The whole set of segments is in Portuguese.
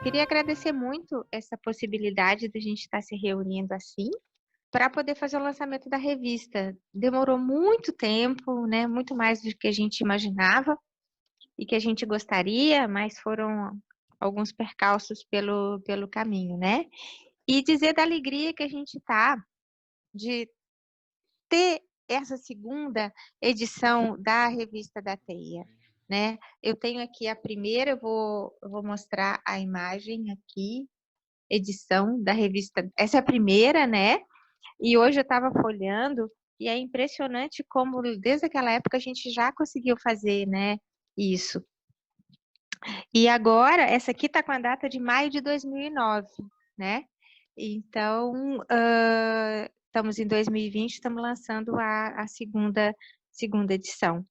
Queria agradecer muito essa possibilidade de a gente estar se reunindo assim, para poder fazer o lançamento da revista. Demorou muito tempo, né? Muito mais do que a gente imaginava e que a gente gostaria, mas foram alguns percalços pelo caminho, né? E dizer da alegria que a gente tá de ter essa segunda edição da revista da Teia, né? Eu tenho aqui a primeira, eu vou mostrar a imagem aqui, edição da revista. Essa é a primeira, né? E hoje eu estava folheando e é impressionante como desde aquela época a gente já conseguiu fazer, né, isso. E agora, essa aqui está com a data de maio de 2009, né? Então, estamos em 2020, estamos lançando a segunda edição.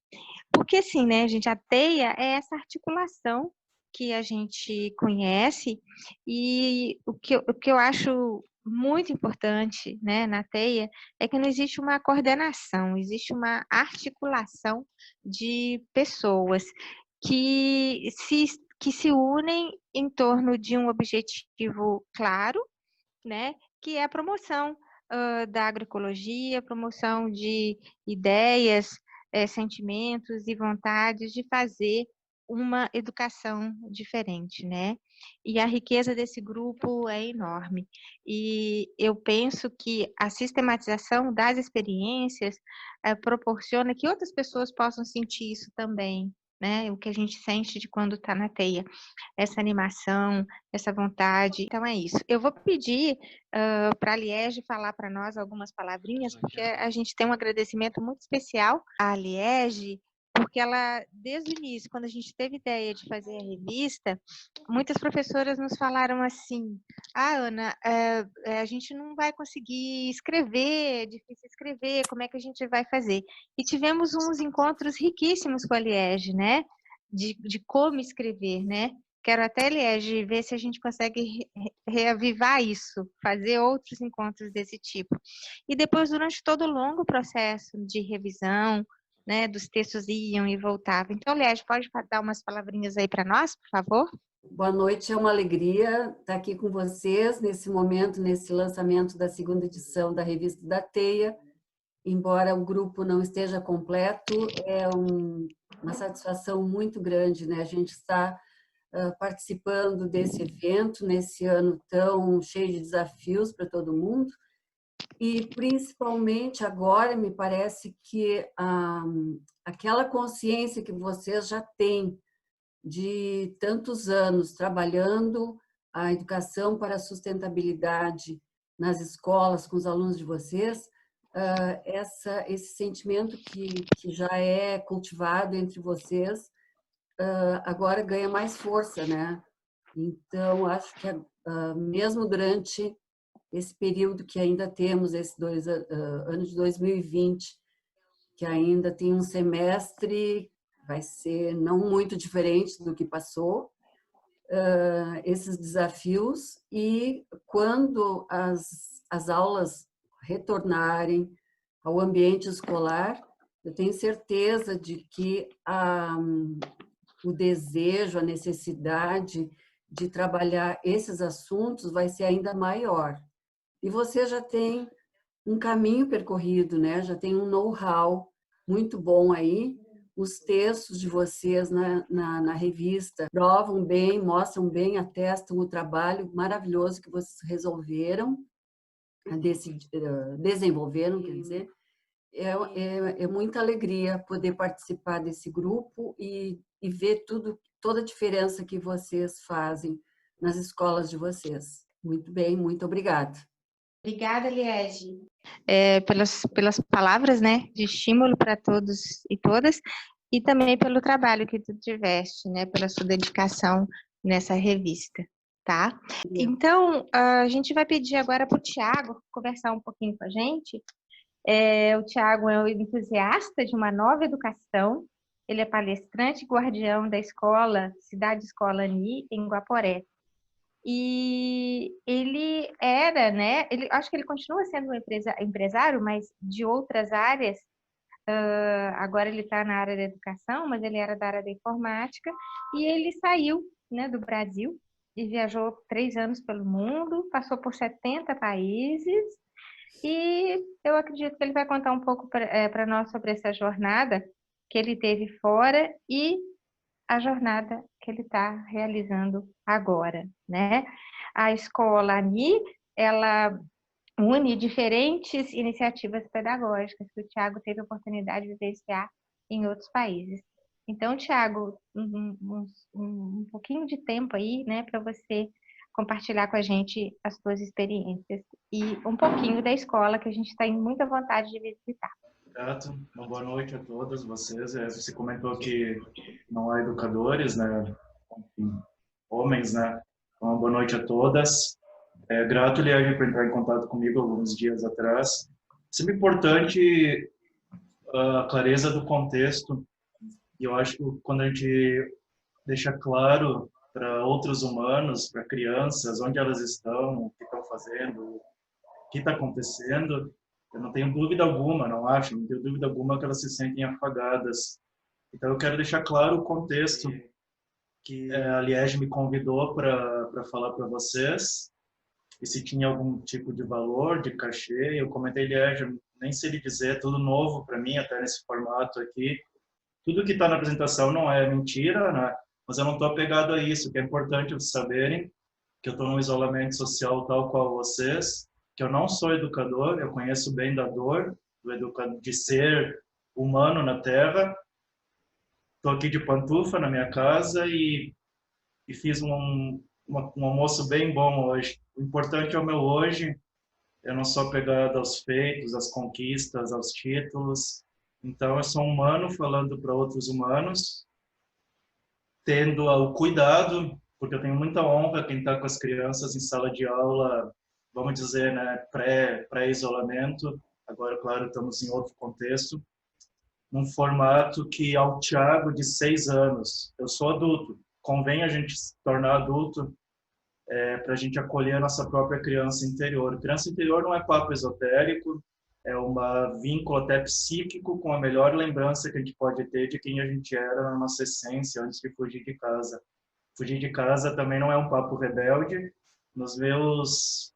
Porque assim, né, gente, a teia é essa articulação que a gente conhece e o que eu acho muito importante, né, na teia é que não existe uma coordenação, existe uma articulação de pessoas que se unem em torno de um objetivo claro, né, que é a promoção da agroecologia, promoção de ideias, sentimentos e vontades de fazer uma educação diferente, né? E a riqueza desse grupo é enorme. E eu penso que a sistematização das experiências proporciona que outras pessoas possam sentir isso também, né? O que a gente sente de quando está na teia, essa animação, essa vontade. Então é isso. Eu vou pedir para a Liege falar para nós algumas palavrinhas, porque a gente tem um agradecimento muito especial à Liege, porque ela, desde o início, quando a gente teve ideia de fazer a revista, muitas professoras nos falaram assim: ah, Ana, a gente não vai conseguir escrever, é difícil escrever, como é que a gente vai fazer? E tivemos uns encontros riquíssimos com a Liege, né? De como escrever, né? Quero até, Liege, ver se a gente consegue reavivar isso, fazer outros encontros desse tipo. E depois, durante todo o longo processo de revisão, né, dos textos iam e voltavam. Então, Liege, pode dar umas palavrinhas aí para nós, por favor? Boa noite, é uma alegria estar aqui com vocês nesse momento, nesse lançamento da segunda edição da Revista da Teia. Embora o grupo não esteja completo, é uma satisfação muito grande, né? A gente está participando desse evento, nesse ano tão cheio de desafios para todo mundo, e principalmente agora me parece que aquela consciência que vocês já têm de tantos anos trabalhando a educação para a sustentabilidade nas escolas, com os alunos de vocês, esse sentimento que já é cultivado entre vocês, agora ganha mais força, né? Então, acho que mesmo durante esse período que ainda temos, esse ano de 2020, que ainda tem um semestre, vai ser não muito diferente do que passou, esses desafios, e quando as aulas retornarem ao ambiente escolar, eu tenho certeza de que o desejo, a necessidade de trabalhar esses assuntos vai ser ainda maior. E você já tem um caminho percorrido, né? Já tem um know-how muito bom aí. Os textos de vocês na revista provam bem, mostram bem, atestam o trabalho maravilhoso que vocês desenvolveram, quer dizer. É muita alegria poder participar desse grupo e ver toda a diferença que vocês fazem nas escolas de vocês. Muito bem, muito obrigada. Obrigada, Liege, pelas palavras, né, de estímulo para todos e todas, e também pelo trabalho que tu tiveste, né, pela sua dedicação nessa revista, tá? Então, a gente vai pedir agora para o Tiago conversar um pouquinho com a gente. O Tiago é um entusiasta de uma nova educação, ele é palestrante e guardião da escola, Cidade Escola Ani, em Guaporé. E ele era, né? Acho que ele continua sendo um empresário, mas de outras áreas. Agora ele está na área da educação, mas ele era da área da informática e ele saiu, né, do Brasil e viajou 3 anos pelo mundo, passou por 70 países, e eu acredito que ele vai contar um pouco para nós sobre essa jornada que ele teve fora e a jornada que ele está realizando agora, né? A escola ANI, ela une diferentes iniciativas pedagógicas que o Tiago teve a oportunidade de vivenciar em outros países. Então, Tiago, um pouquinho de tempo aí, né, para você compartilhar com a gente as suas experiências e um pouquinho da escola que a gente tem muita vontade de visitar. Certo. Uma boa noite a todos vocês. Você comentou que não há educadores, né? Enfim, homens, né? Então, uma boa noite a todas. Grato, Liege, por entrar em contato comigo alguns dias atrás. Sempre importante a clareza do contexto. E eu acho que quando a gente deixa claro para outros humanos, para crianças, onde elas estão, o que estão fazendo, o que está acontecendo, eu não tenho dúvida alguma, não tenho dúvida alguma que elas se sentem afagadas. Então eu quero deixar claro o contexto que a Liege me convidou para falar para vocês, e se tinha algum tipo de valor, de cachê. Eu comentei, Liege, nem sei lhe dizer, tudo novo para mim, até nesse formato aqui. Tudo que está na apresentação não é mentira, né? Mas eu não estou apegado a isso, que é importante vocês saberem que eu estou num isolamento social tal qual vocês, que eu não sou educador, eu conheço bem da dor de ser humano na Terra. Estou aqui de pantufa na minha casa e fiz um almoço bem bom hoje. O importante é o meu hoje, eu não sou apegado aos feitos, às conquistas, aos títulos. Então, eu sou um humano falando para outros humanos, tendo o cuidado, porque eu tenho muita honra quem está com as crianças em sala de aula, vamos dizer, né, pré-isolamento. Agora, claro, estamos em outro contexto, num formato que ao Tiago de 6 anos, eu sou adulto, convém a gente se tornar adulto para a gente acolher a nossa própria criança interior. Criança interior não é papo esotérico, é um vínculo até psíquico com a melhor lembrança que a gente pode ter de quem a gente era na nossa essência antes de fugir de casa. Fugir de casa também não é um papo rebelde. Nos meus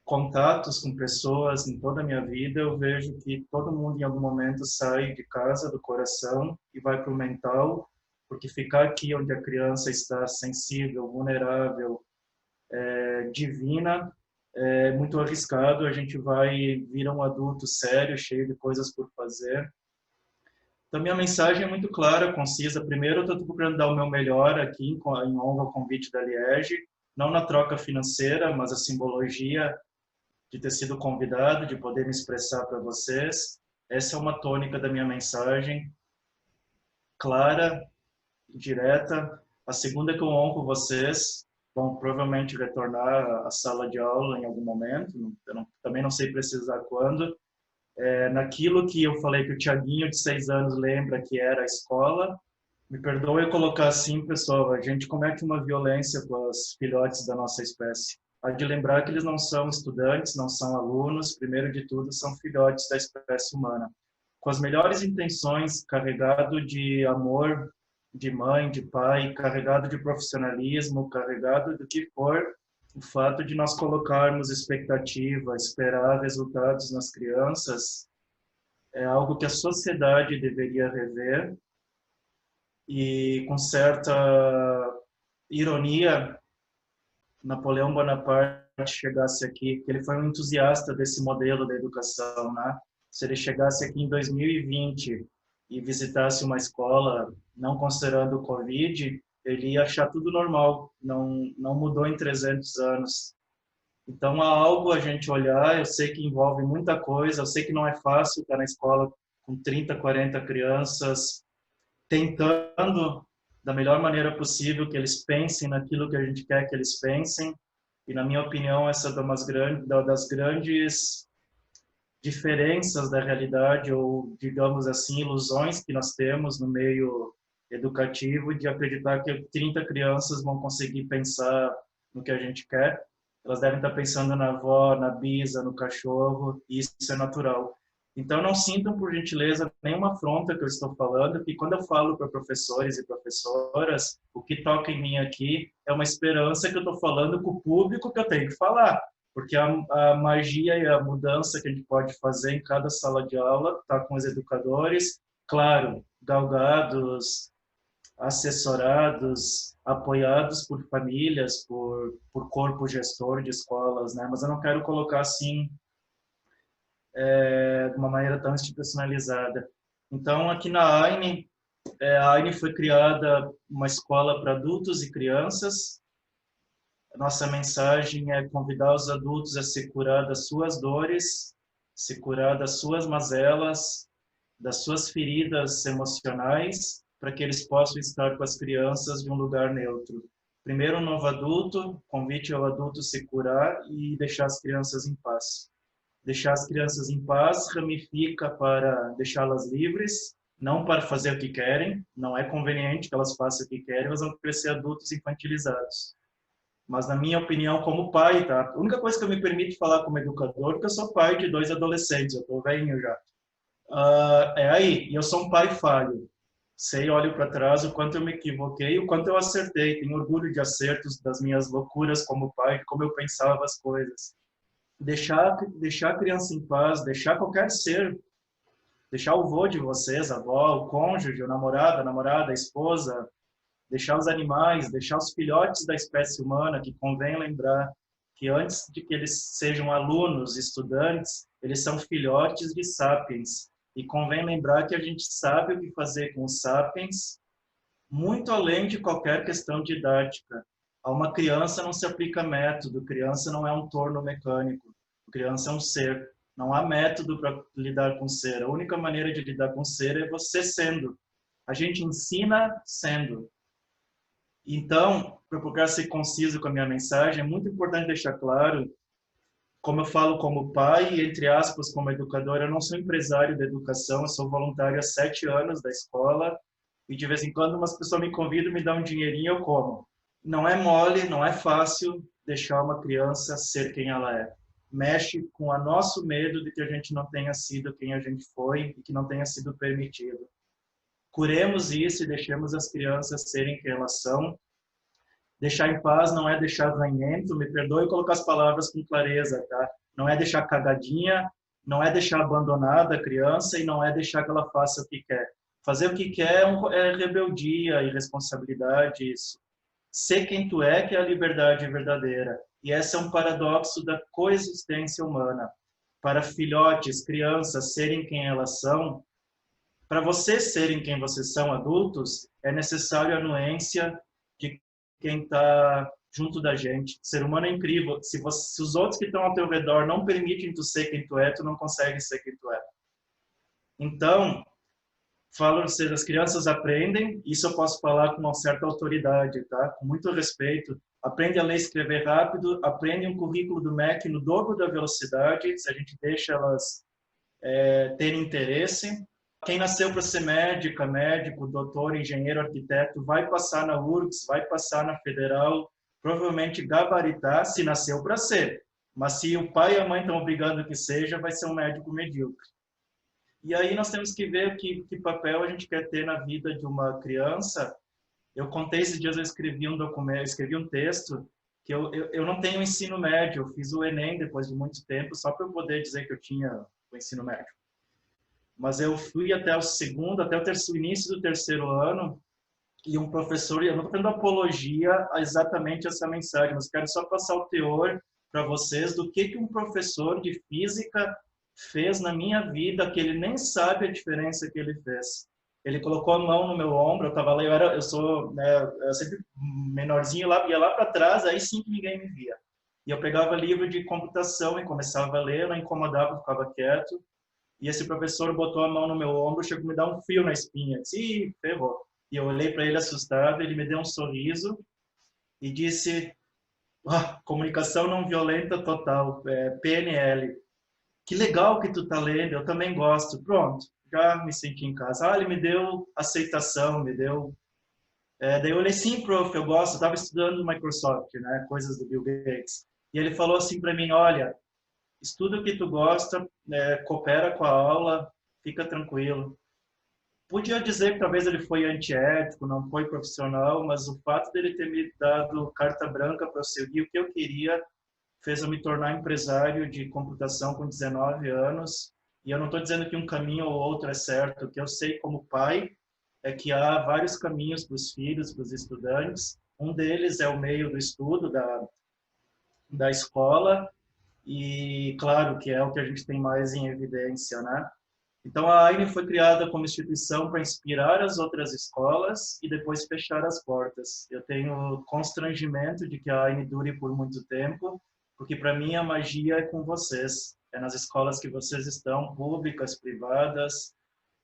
contatos com pessoas em toda a minha vida, eu vejo que todo mundo em algum momento sai de casa, do coração, e vai para o mental, porque ficar aqui onde a criança está sensível, vulnerável, divina, é muito arriscado. A gente vai virar um adulto sério, cheio de coisas por fazer. Então, minha mensagem é muito clara, concisa. Primeiro, eu estou procurando dar o meu melhor aqui, em honra ao convite da Liege, não na troca financeira, mas a simbologia de ter sido convidado, de poder me expressar para vocês. Essa é uma tônica da minha mensagem, clara, direta. A segunda é que eu honro vocês, vão provavelmente retornar à sala de aula em algum momento, também não sei precisar quando. Naquilo que eu falei que o Tiaguinho de 6 anos lembra que era a escola, me perdoe eu colocar assim, pessoal, a gente comete uma violência com os filhotes da nossa espécie. Há de lembrar que eles não são estudantes, não são alunos, primeiro de tudo, são filhotes da espécie humana. Com as melhores intenções, carregado de amor, de mãe, de pai, carregado de profissionalismo, carregado do que for, o fato de nós colocarmos expectativa, esperar resultados nas crianças, é algo que a sociedade deveria rever. E com certa ironia, Napoleão Bonaparte chegasse aqui, que ele foi um entusiasta desse modelo da educação, né? Se ele chegasse aqui em 2020 e visitasse uma escola, não considerando o Covid, ele ia achar tudo normal, não mudou em 300 anos. Então, há algo a gente olhar, eu sei que envolve muita coisa, eu sei que não é fácil estar na escola com 30, 40 crianças, tentando da melhor maneira possível que eles pensem naquilo que a gente quer que eles pensem. E, na minha opinião, essa é uma das grandes diferenças da realidade, ou, digamos assim, ilusões que nós temos no meio educativo, de acreditar que 30 crianças vão conseguir pensar no que a gente quer. Elas devem estar pensando na avó, na bisa, no cachorro, e isso é natural. Então, não sintam, por gentileza, nenhuma afronta que eu estou falando, que quando eu falo para professores e professoras, o que toca em mim aqui é uma esperança que eu estou falando com o público que eu tenho que falar, porque a magia e a mudança que a gente pode fazer em cada sala de aula está com os educadores, claro, galgados, assessorados, apoiados por famílias, por corpo gestor de escolas, né? Mas eu não quero colocar assim de uma maneira tão institucionalizada. Então, aqui na AINE, a AINE foi criada uma escola para adultos e crianças. A nossa mensagem é convidar os adultos a se curar das suas dores, se curar das suas mazelas, das suas feridas emocionais, para que eles possam estar com as crianças de um lugar neutro. Primeiro, um novo adulto, convite ao adulto se curar e deixar as crianças em paz. Deixar as crianças em paz ramifica para deixá-las livres, não para fazer o que querem, não é conveniente que elas façam o que querem, elas vão crescer adultos infantilizados. Mas, na minha opinião, como pai, tá? A única coisa que eu me permito falar como educador, porque eu sou pai de 2 adolescentes, eu estou velhinho já. E eu sou um pai falho. Sei, olho para trás o quanto eu me equivoquei, o quanto eu acertei. Tenho orgulho de acertos, das minhas loucuras como pai, de como eu pensava as coisas. Deixar a criança em paz, deixar qualquer ser, deixar o vô de vocês, a avó, o cônjuge, o namorado, a namorada, a esposa, deixar os animais, deixar os filhotes da espécie humana, que convém lembrar que antes de que eles sejam alunos, estudantes, eles são filhotes de sapiens. E convém lembrar que a gente sabe o que fazer com os sapiens, muito além de qualquer questão didática. A uma criança não se aplica método, criança não é um torno mecânico, criança é um ser. Não há método para lidar com o ser. A única maneira de lidar com o ser é você sendo. A gente ensina sendo. Então, para procurar ser conciso com a minha mensagem, é muito importante deixar claro, como eu falo como pai, e entre aspas, como educador, eu não sou empresário da educação, eu sou voluntário há 7 anos da escola, e de vez em quando umas pessoas me convidam, me dão um dinheirinho, eu como. Não é mole, não é fácil deixar uma criança ser quem ela é. Mexe com o nosso medo de que a gente não tenha sido quem a gente foi e que não tenha sido permitido. Curemos isso e deixemos as crianças serem quem elas são. Deixar em paz não é deixar ranhento, me perdoe colocar as palavras com clareza, tá? Não é deixar cagadinha, não é deixar abandonada a criança e não é deixar que ela faça o que quer. Fazer o que quer é rebeldia, irresponsabilidade, isso. Ser quem tu é, que é a liberdade verdadeira. E esse é um paradoxo da coexistência humana. Para filhotes, crianças serem quem elas são, para vocês serem quem vocês são, adultos, é necessário a anuência de quem está junto da gente. O ser humano é incrível. Se os outros que estão ao teu redor não permitem tu ser quem tu é, tu não consegue ser quem tu é. Então, falo, as crianças aprendem, isso eu posso falar com uma certa autoridade, tá? Com muito respeito. Aprende a ler e escrever rápido, aprende um currículo do MEC no dobro da velocidade, se a gente deixa elas terem interesse. Quem nasceu para ser médica, médico, doutor, engenheiro, arquiteto, vai passar na URGS, vai passar na Federal, provavelmente gabaritar se nasceu para ser. Mas se o pai e a mãe estão obrigando que seja, vai ser um médico medíocre. E aí nós temos que ver que papel a gente quer ter na vida de uma criança. Eu contei esses dias, eu escrevi um documento, escrevi um texto, que eu não tenho ensino médio, eu fiz o Enem depois de muito tempo, só para eu poder dizer que eu tinha o ensino médio. Mas eu fui até o início do terceiro ano, e um professor, eu não estou fazendo apologia a exatamente essa mensagem, mas quero só passar o teor para vocês do que um professor de física fez na minha vida, que ele nem sabe a diferença que ele fez. Ele colocou a mão no meu ombro, eu estava lá, eu sou, né, eu sempre menorzinho, ia lá para trás, aí sim que ninguém me via. E eu pegava livro de computação e começava a ler, não incomodava, ficava quieto. E esse professor botou a mão no meu ombro, chegou a me dar um frio na espinha. Disse, ih, ferrou. E eu olhei para ele assustado, ele me deu um sorriso e disse, comunicação não violenta total, PNL. Que legal que tu tá lendo, eu também gosto. Pronto, já me senti em casa. Ele me deu aceitação, me deu... daí eu olhei, sim, prof, eu gosto. Eu estava estudando no Microsoft, né, coisas do Bill Gates. E ele falou assim para mim, olha, estuda o que tu gosta, coopera com a aula, fica tranquilo. Podia dizer que talvez ele foi antiético, não foi profissional, mas o fato dele ter me dado carta branca para eu seguir o que eu queria fez eu me tornar empresário de computação com 19 anos. E eu não estou dizendo que um caminho ou outro é certo. O que eu sei como pai é que há vários caminhos para os filhos, para os estudantes. Um deles é o meio do estudo, da escola, e claro que é o que a gente tem mais em evidência, né? Então, a AINE foi criada como instituição para inspirar as outras escolas e depois fechar as portas. Eu tenho constrangimento de que a AINE dure por muito tempo, porque para mim a magia é com vocês, é nas escolas que vocês estão, públicas, privadas.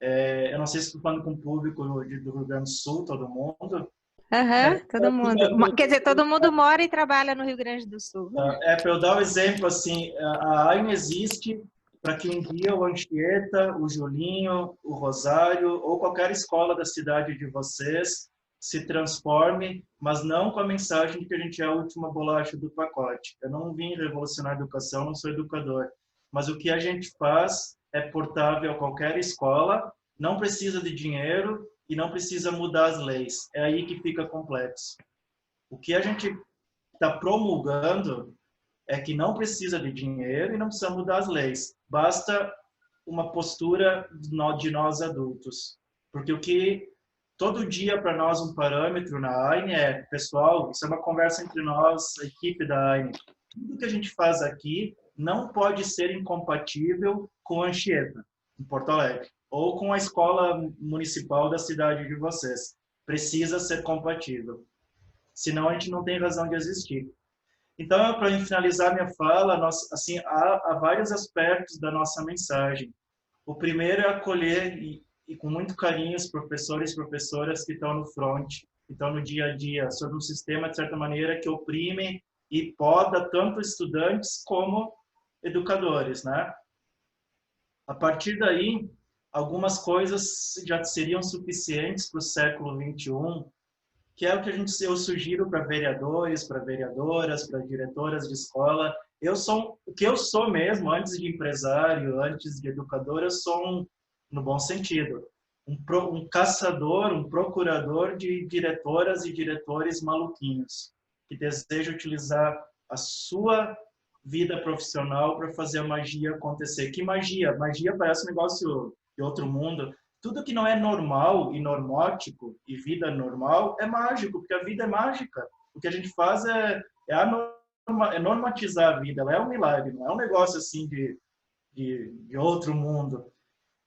Eu não sei se estou falando com o público do Rio Grande do Sul, todo mundo. Aham, todo mundo. Quer dizer, todo mundo mora e trabalha no Rio Grande do Sul. Para eu dar um exemplo, assim, a AINE existe para que um dia o Anchieta, o Julinho, o Rosário ou qualquer escola da cidade de vocês se transforme, mas não com a mensagem de que a gente é a última bolacha do pacote. Eu não vim revolucionar a educação, não sou educador. Mas o que a gente faz é portável a qualquer escola, não precisa de dinheiro e não precisa mudar as leis. É aí que fica complexo. O que a gente está promulgando é que não precisa de dinheiro e não precisa mudar as leis. Basta uma postura de nós adultos. Porque o que todo dia para nós um parâmetro na AINE é, pessoal, isso é uma conversa entre nós, a equipe da AINE. Tudo que a gente faz aqui não pode ser incompatível com a Anchieta, em Porto Alegre, ou com a escola municipal da cidade de vocês. Precisa ser compatível. Senão a gente não tem razão de existir. Então, para finalizar minha fala, assim, há vários aspectos da nossa mensagem. O primeiro é acolher e com muito carinho os professores e professoras que estão no front, que estão no dia a dia, sobre um sistema, de certa maneira, que oprime e poda tanto estudantes como educadores, né? A partir daí, algumas coisas já seriam suficientes para o século XXI, que é o que eu sugiro para vereadores, para vereadoras, para diretoras de escola. O que eu sou mesmo, antes de empresário, antes de educador, eu sou no bom sentido, um caçador, um procurador de diretoras e diretores maluquinhos, que desejam utilizar a sua vida profissional para fazer a magia acontecer. Que magia? Magia parece um negócio de outro mundo. Tudo que não é normal e normótico e vida normal é mágico, porque a vida é mágica. O que a gente faz é normatizar a vida, ela é um milagre, não é um negócio assim de outro mundo.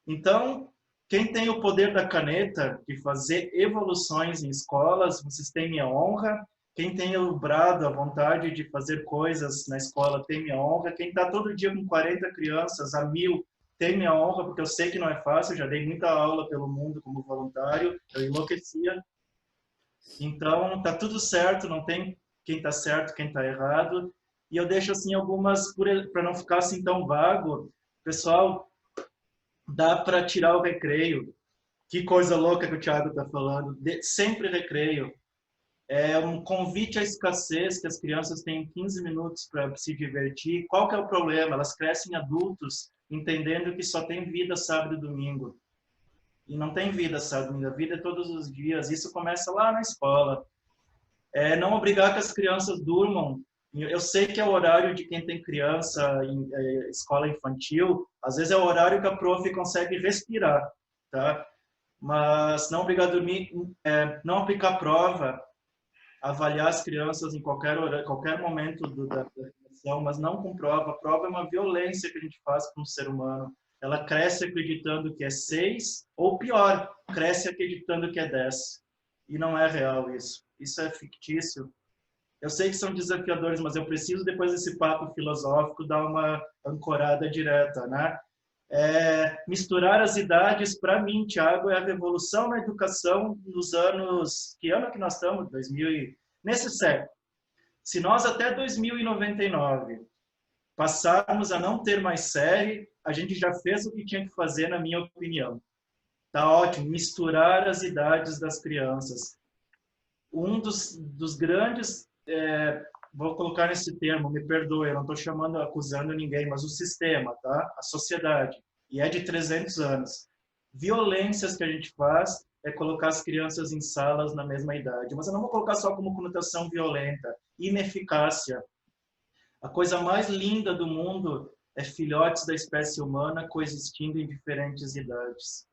Então, quem tem o poder da caneta de fazer evoluções em escolas, vocês têm minha honra. Quem tem o brado, a vontade de fazer coisas na escola, tem minha honra. Quem está todo dia com 40 crianças, a 1000, tem minha honra, porque eu sei que não é fácil, já dei muita aula pelo mundo como voluntário, eu enlouquecia. Então, tá tudo certo, não tem quem está certo, quem está errado. E eu deixo assim algumas, para não ficar assim tão vago. Pessoal, dá para tirar o recreio. Que coisa louca que o Thiago está falando. Sempre recreio. É um convite à escassez, que as crianças têm 15 minutos para se divertir. Qual que é o problema? Elas crescem adultos, entendendo que só tem vida sábado e domingo. E não tem vida sábado e domingo, a vida é todos os dias. Isso começa lá na escola. Não obrigar que as crianças durmam. Eu sei que é o horário de quem tem criança em escola infantil, às vezes é o horário que a prof consegue respirar, tá? Mas não obrigar a dormir, não aplicar prova, avaliar as crianças em qualquer hora, qualquer momento da educação, mas não com prova. A prova é uma violência que a gente faz com o ser humano. Ela cresce acreditando que é 6, ou pior, cresce acreditando que é 10. E não é real isso. Isso é fictício. Eu sei que são desafiadores, mas eu preciso, depois desse papo filosófico, dar uma ancorada direta, né? Misturar as idades, para mim, Thiago, é a revolução na educação nos anos... Que ano que nós estamos? 2000 nesse século. Se nós até 2099 passarmos a não ter mais série, a gente já fez o que tinha que fazer, na minha opinião. Tá ótimo, misturar as idades das crianças. Um dos grandes vou colocar nesse termo, me perdoe, eu não estou chamando, acusando ninguém, mas o sistema, tá? A sociedade, e é de 300 anos. Violências que a gente faz é colocar as crianças em salas na mesma idade, mas eu não vou colocar só como conotação violenta, ineficácia. A coisa mais linda do mundo é filhotes da espécie humana coexistindo em diferentes idades.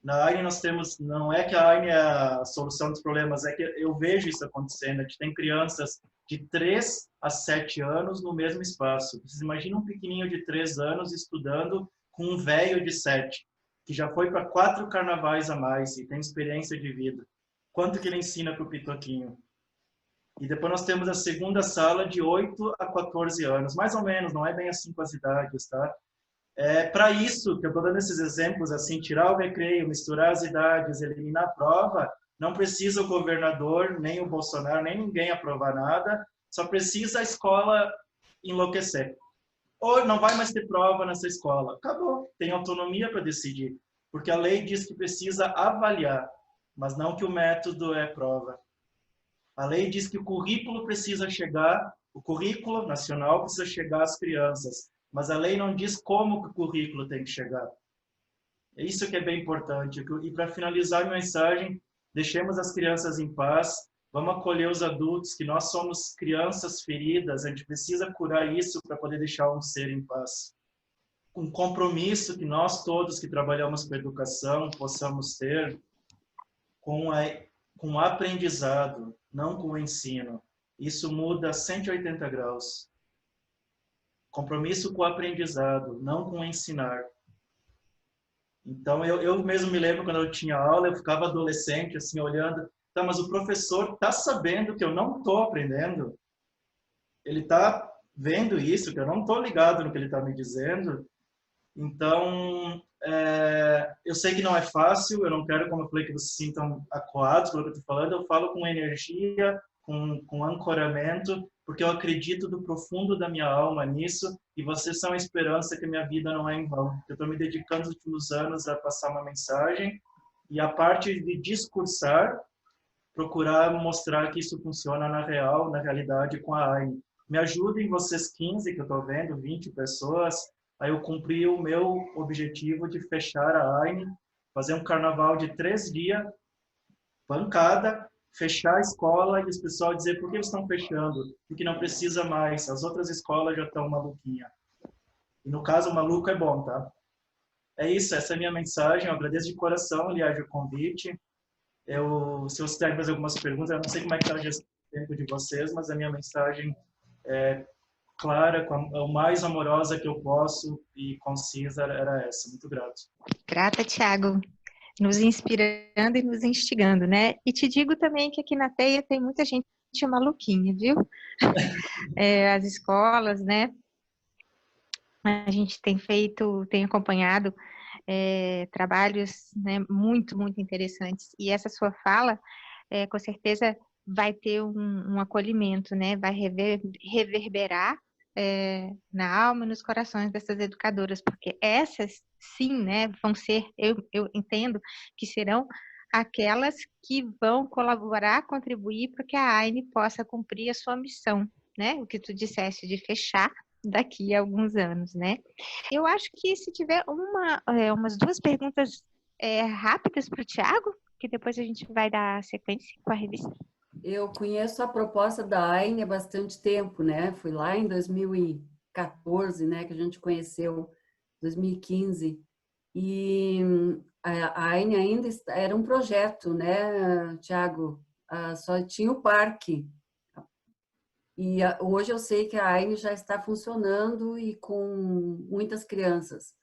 Na AINE nós temos, não é que a AINE é a solução dos problemas, é que eu vejo isso acontecendo. A gente tem crianças de 3 a 7 anos no mesmo espaço. Vocês imaginam um pequenininho de 3 anos estudando com um velho de 7, que já foi para 4 carnavais a mais e tem experiência de vida. Quanto que ele ensina para o Pitoquinho? E depois nós temos a segunda sala de 8 a 14 anos, mais ou menos, não é bem assim com as idades, tá? É para isso que eu estou dando esses exemplos, assim, tirar o recreio, misturar as idades, eliminar a prova, não precisa o governador, nem o Bolsonaro, nem ninguém aprovar nada, só precisa a escola enlouquecer. Ou não vai mais ter prova nessa escola. Acabou, tem autonomia para decidir, porque a lei diz que precisa avaliar, mas não que o método é prova. A lei diz que o currículo precisa chegar, o currículo nacional precisa chegar às crianças, mas a lei não diz como que o currículo tem que chegar. É isso que é bem importante. E para finalizar a mensagem, deixemos as crianças em paz, vamos acolher os adultos, que nós somos crianças feridas, a gente precisa curar isso para poder deixar um ser em paz. Um compromisso que nós todos que trabalhamos com educação possamos ter com o aprendizado, não com o ensino. Isso muda 180 graus. Compromisso com o aprendizado, não com o ensinar. Então, eu mesmo me lembro quando eu tinha aula, eu ficava adolescente, assim, olhando, tá, mas o professor está sabendo que eu não estou aprendendo? Ele está vendo isso, que eu não estou ligado no que ele está me dizendo? Então, eu sei que não é fácil, eu não quero, como eu falei, que vocês se sintam acuados pelo que eu estou falando, eu falo com energia, com ancoramento, porque eu acredito do profundo da minha alma nisso, e vocês são a esperança que a minha vida não é em vão. Eu estou me dedicando nos últimos anos a passar uma mensagem, e a parte de discursar, procurar mostrar que isso funciona na realidade com a AINE. Me ajudem vocês 15, que eu estou vendo, 20 pessoas, aí eu cumpri o meu objetivo de fechar a AINE, fazer um carnaval de 3 dias, bancada, fechar a escola e os pessoal dizer por que eles estão fechando, porque não precisa mais, as outras escolas já estão maluquinhas. E no caso, o maluco é bom, tá? É isso, essa é a minha mensagem, eu agradeço de coração, aliás, o convite. Se vocês querem fazer algumas perguntas, eu não sei como é que está a gestão do tempo de vocês, mas a minha mensagem é clara, o mais amorosa que eu posso e concisa era essa. Muito grato. Grata, Thiago. Nos inspirando e nos instigando, né? E te digo também que aqui na Teia tem muita gente maluquinha, viu? As escolas, né? A gente tem acompanhado trabalhos, né, muito, muito interessantes. E essa sua fala, com certeza, vai ter um acolhimento, né? Vai reverberar na alma e nos corações dessas educadoras, porque essas, sim, né, vão ser, eu entendo que serão aquelas que vão colaborar, contribuir para que a AINE possa cumprir a sua missão, né? O que tu disseste de fechar daqui a alguns anos, né? Eu acho que se tiver umas 2 perguntas rápidas para o Thiago, que depois a gente vai dar sequência com a revista. Eu conheço a proposta da AINE há bastante tempo, né? Fui lá em 2014, né, que a gente conheceu, 2015. E a AINE ainda era um projeto, né, Thiago? Só tinha o parque. E hoje eu sei que a AINE já está funcionando e com muitas crianças.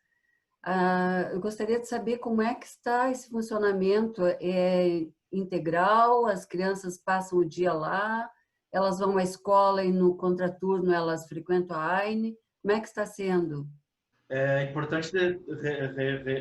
Eu gostaria de saber como é que está esse funcionamento. É integral? As crianças passam o dia lá? Elas vão à escola e no contraturno elas frequentam a AINE? Como é que está sendo? É importante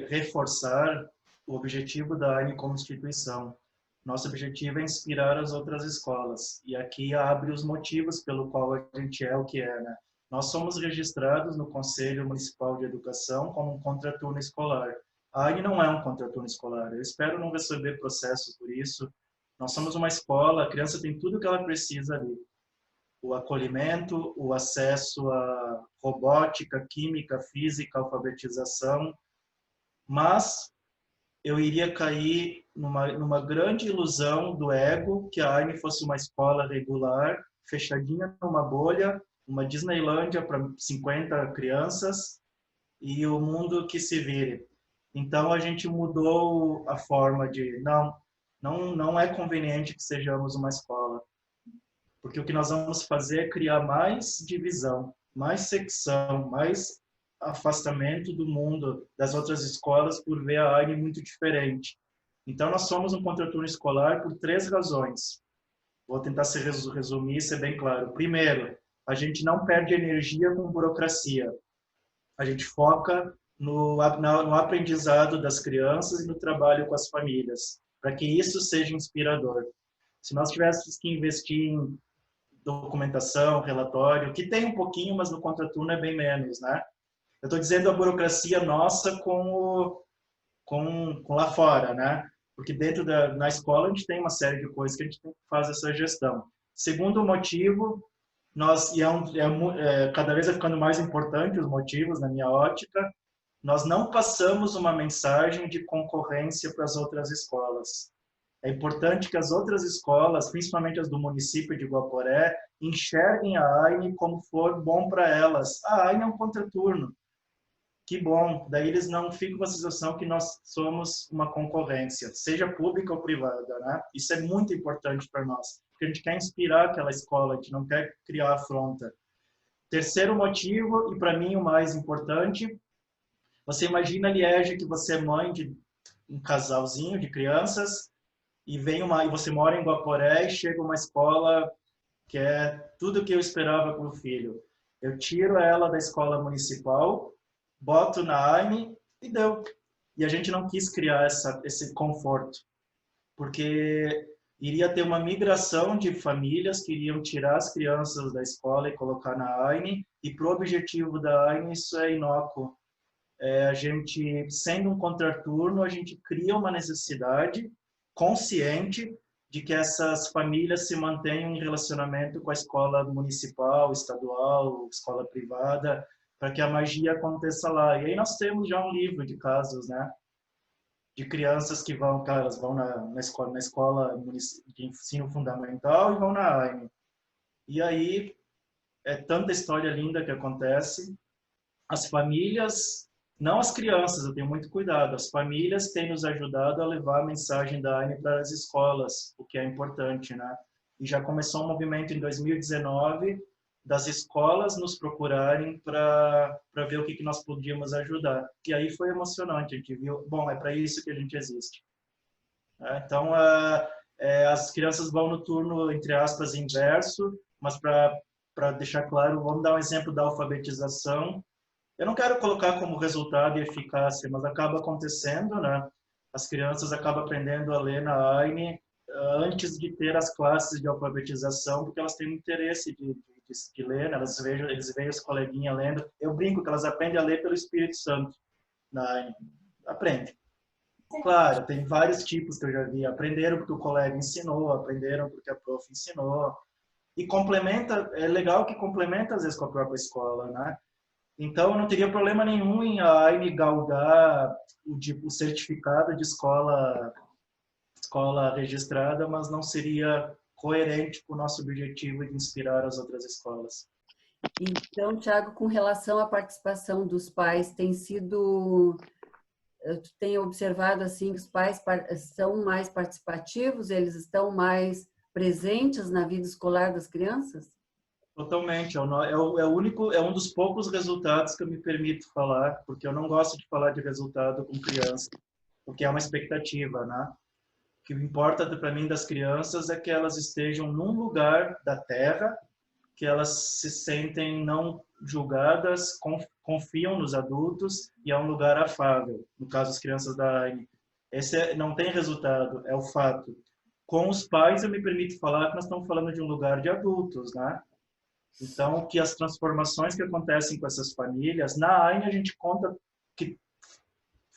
reforçar o objetivo da AINE como instituição. Nosso objetivo é inspirar as outras escolas. E aqui abre os motivos pelo qual a gente é o que é, né? Nós somos registrados no Conselho Municipal de Educação como um contraturno escolar. A AINE não é um contraturno escolar. Eu espero não receber processo por isso. Nós somos uma escola, a criança tem tudo o que ela precisa ali. o acolhimento, o acesso à robótica, química, física, alfabetização, mas eu iria cair numa grande ilusão do ego, que a AIME fosse uma escola regular, fechadinha numa bolha, uma Disneylândia para 50 crianças, e o mundo que se vire. Então, a gente mudou a forma de, não é conveniente que sejamos uma escola, porque o que nós vamos fazer é criar mais divisão, mais secção, mais afastamento do mundo, das outras escolas, por ver a AIME muito diferente. Então, nós somos um contraturno escolar por 3 razões. Vou tentar resumir e ser bem claro. Primeiro, a gente não perde energia com burocracia. A gente foca no aprendizado das crianças e no trabalho com as famílias, para que isso seja inspirador. Se nós tivéssemos que investir em documentação, relatório, que tem um pouquinho, mas no contraturno é bem menos, né? Eu estou dizendo a burocracia nossa com lá fora, né? Porque na escola a gente tem uma série de coisas que a gente tem que fazer essa gestão. Segundo motivo, cada vez vai ficando mais importante os motivos na minha ótica, nós não passamos uma mensagem de concorrência para as outras escolas. É importante que as outras escolas, principalmente as do município de Guaporé, enxerguem a AIME como for bom para elas. A AIME é um contraturno. Que bom. Daí eles não ficam com a sensação que nós somos uma concorrência, seja pública ou privada, né? Isso é muito importante para nós, porque a gente quer inspirar aquela escola, a gente não quer criar afronta. Terceiro motivo, e para mim o mais importante, você imagina, Liege, que você é mãe de um casalzinho de crianças, e você mora em Guaporé e chega uma escola que é tudo o que eu esperava para o filho. Eu tiro ela da escola municipal, boto na AIME e deu. E a gente não quis criar esse conforto, porque iria ter uma migração de famílias que iriam tirar as crianças da escola e colocar na AIME, e para o objetivo da AIME isso é inócuo. A gente, sendo um contraturno, a gente cria uma necessidade consciente de que essas famílias se mantenham em relacionamento com a escola municipal, estadual, escola privada, para que a magia aconteça lá. E aí nós temos já um livro de casos, né? De crianças que vão na escola de ensino fundamental e vão na AIME. E aí é tanta história linda que acontece. As famílias, não as crianças, eu tenho muito cuidado, as famílias têm nos ajudado a levar a mensagem da AIME para as escolas, o que é importante, né? E já começou um movimento em 2019 das escolas nos procurarem para ver o que nós podíamos ajudar. E aí foi emocionante, a gente viu, bom, é para isso que a gente existe. Então, as crianças vão no turno, entre aspas, inverso, mas para deixar claro, vamos dar um exemplo da alfabetização. Eu não quero colocar como resultado e eficácia, mas acaba acontecendo, né? As crianças acabam aprendendo a ler na AIME antes de ter as classes de alfabetização, porque elas têm interesse de ler, né? Eles veem os coleguinhas lendo. Eu brinco que elas aprendem a ler pelo Espírito Santo na AIME. Aprende. Claro, tem vários tipos que eu já vi. Aprenderam porque o colega ensinou, aprenderam porque a prof ensinou. E complementa, é legal que complementa às vezes com a própria escola, né? Então, eu não teria problema nenhum em a AIME galgar o certificado de escola registrada, mas não seria coerente com o nosso objetivo de inspirar as outras escolas. Então, Thiago, com relação à participação dos pais, tu tem observado assim que os pais são mais participativos, eles estão mais presentes na vida escolar das crianças? Totalmente. É um dos poucos resultados que eu me permito falar, porque eu não gosto de falar de resultado com criança, porque é uma expectativa, né? O que importa para mim das crianças é que elas estejam num lugar da Terra, que elas se sentem não julgadas, confiam nos adultos e é um lugar afável. No caso, as crianças da AIME. Esse não tem resultado, é o fato. Com os pais, eu me permito falar que nós estamos falando de um lugar de adultos, né? Então, que as transformações que acontecem com essas famílias, na AIME a gente conta que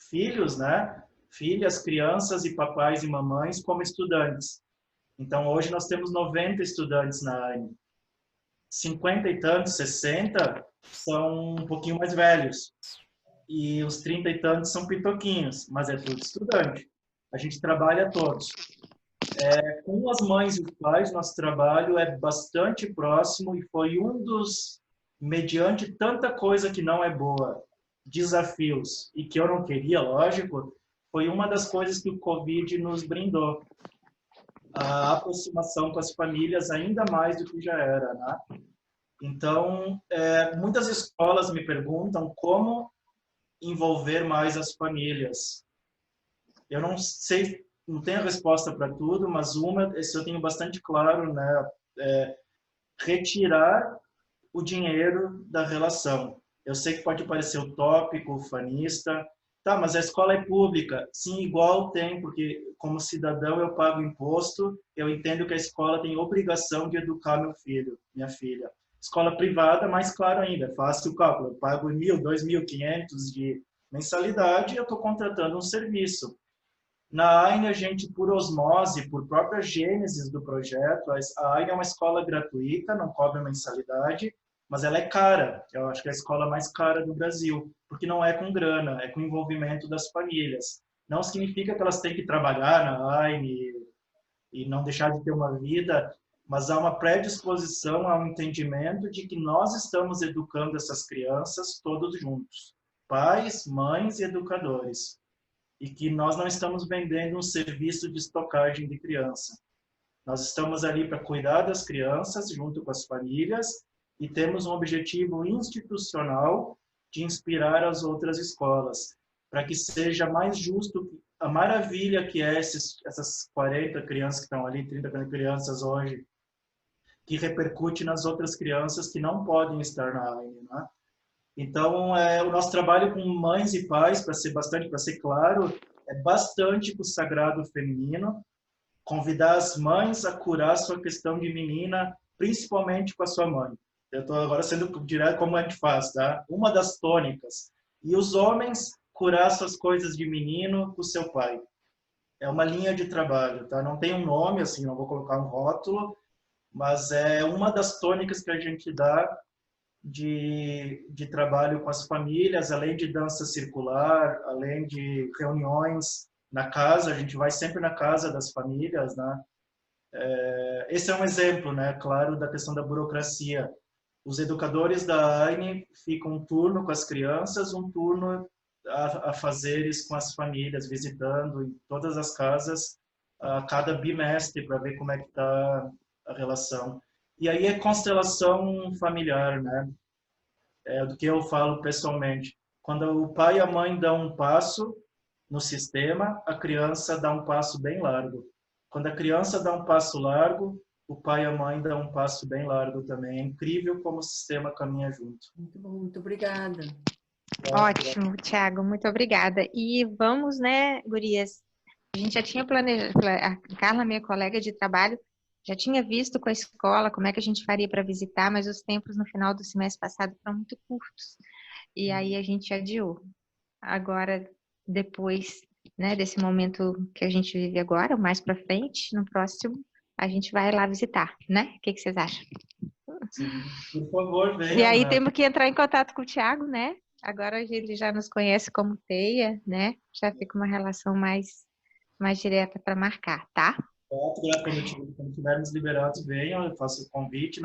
filhos, né? Filhas, crianças e papais e mamães como estudantes. Então, hoje nós temos 90 estudantes na AIME. 50 e tantos, 60, são um pouquinho mais velhos. E os 30 e tantos são pitoquinhos, mas é tudo estudante. A gente trabalha todos. Com as mães e os pais, nosso trabalho é bastante próximo e foi um dos, mediante tanta coisa que não é boa, desafios, e que eu não queria, lógico, foi uma das coisas que o Covid nos brindou. A aproximação com as famílias ainda mais do que já era, né? Então, muitas escolas me perguntam como envolver mais as famílias. Eu não sei, não tenho a resposta para tudo, mas isso eu tenho bastante claro, né? Retirar o dinheiro da relação. Eu sei que pode parecer utópico, ufanista, tá, mas a escola é pública. Sim, igual tem, porque como cidadão eu pago imposto, eu entendo que a escola tem obrigação de educar meu filho, minha filha. Escola privada, mais claro ainda, faço o cálculo, eu pago 1.000, 2.500 de mensalidade e eu estou contratando um serviço. Na AINE, a gente, por osmose, por própria gênese do projeto, a AINE é uma escola gratuita, não cobra mensalidade, mas ela é cara. Eu acho que é a escola mais cara do Brasil, porque não é com grana, é com envolvimento das famílias. Não significa que elas têm que trabalhar na AINE e não deixar de ter uma vida, mas há uma predisposição ao entendimento de que nós estamos educando essas crianças todos juntos, pais, mães e educadores, e que nós não estamos vendendo um serviço de estocagem de criança. Nós estamos ali para cuidar das crianças junto com as famílias e temos um objetivo institucional de inspirar as outras escolas, para que seja mais justo a maravilha que é essas 40 crianças que estão ali, 30 crianças hoje, que repercute nas outras crianças que não podem estar na AINE, né? Então, o nosso trabalho com mães e pais, para ser claro, é bastante com o sagrado feminino, convidar as mães a curar sua questão de menina, principalmente com a sua mãe. Eu estou agora sendo direto como a gente faz, tá? Uma das tônicas. E os homens curar suas coisas de menino com o seu pai. É uma linha de trabalho, tá? Não tem um nome, assim, não vou colocar um rótulo, mas é uma das tônicas que a gente dá de trabalho com as famílias, além de dança circular, além de reuniões na casa, a gente vai sempre na casa das famílias, né? Esse é um exemplo, né, claro, da questão da burocracia. Os educadores da AINE ficam um turno com as crianças, um turno a fazeres com as famílias, visitando em todas as casas a cada bimestre para ver como é que está a relação. E aí é constelação familiar, né? Do que eu falo pessoalmente. Quando o pai e a mãe dão um passo no sistema, a criança dá um passo bem largo. Quando a criança dá um passo largo, o pai e a mãe dão um passo bem largo também. É incrível como o sistema caminha junto. Muito bom, muito obrigada. Ótimo, Thiago, muito obrigada. E vamos, né, gurias? A gente já tinha planejado, a Carla, minha colega de trabalho, já tinha visto com a escola como é que a gente faria para visitar, mas os tempos no final do semestre passado foram muito curtos. E aí a gente adiou. Agora, depois, né, desse momento que a gente vive agora, mais para frente, no próximo, a gente vai lá visitar, né? O que vocês acham? Sim, por favor, venham. E aí né? temos que entrar em contato com o Thiago, né? Agora ele já nos conhece como Teia, né? Já fica uma relação mais direta para marcar, tá? Quando estivermos liberados, venham, eu faço o convite.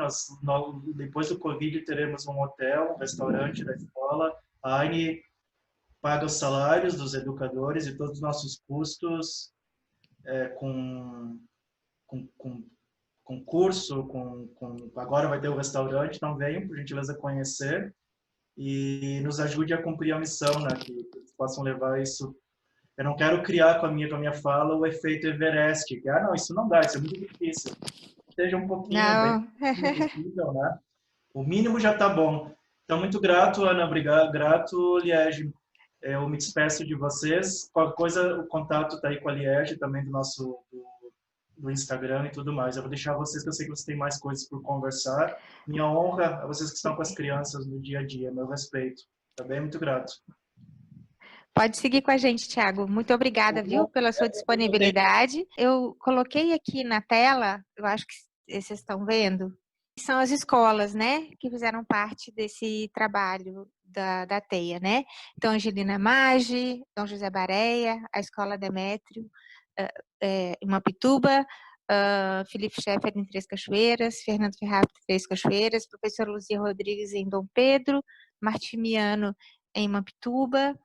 Depois do Covid, teremos um hotel, um restaurante da escola. A AINE paga os salários dos educadores e todos os nossos custos com curso, agora vai ter o restaurante, então venham, por gentileza, conhecer e nos ajude a cumprir a missão, né? Que eles possam levar isso. Eu não quero criar com a minha fala o efeito Everest, que, não, isso não dá, isso é muito difícil. Seja um pouquinho, Não. bem possível, né? O mínimo já está bom. Então, muito grato, Ana, obrigado, grato, Liege. Eu me despeço de vocês. Qualquer coisa, o contato está aí com a Liege, também do Instagram e tudo mais. Eu vou deixar vocês, que eu sei que vocês têm mais coisas por conversar. Minha honra a vocês que estão com as crianças no dia a dia, meu respeito. Também muito grato. Pode seguir com a gente, Thiago. Muito obrigada, viu, pela sua disponibilidade. Eu coloquei aqui na tela, eu acho que vocês estão vendo, são as escolas, né, que fizeram parte desse trabalho da TEIA, né? Então, Angelina Maggi, Dom José Bareia, a Escola Demétrio, em Mampituba, Felipe Schaeffer em Três Cachoeiras, Fernando Ferrari em Três Cachoeiras, professora Luzia Rodrigues em Dom Pedro, Martimiano em Mampituba,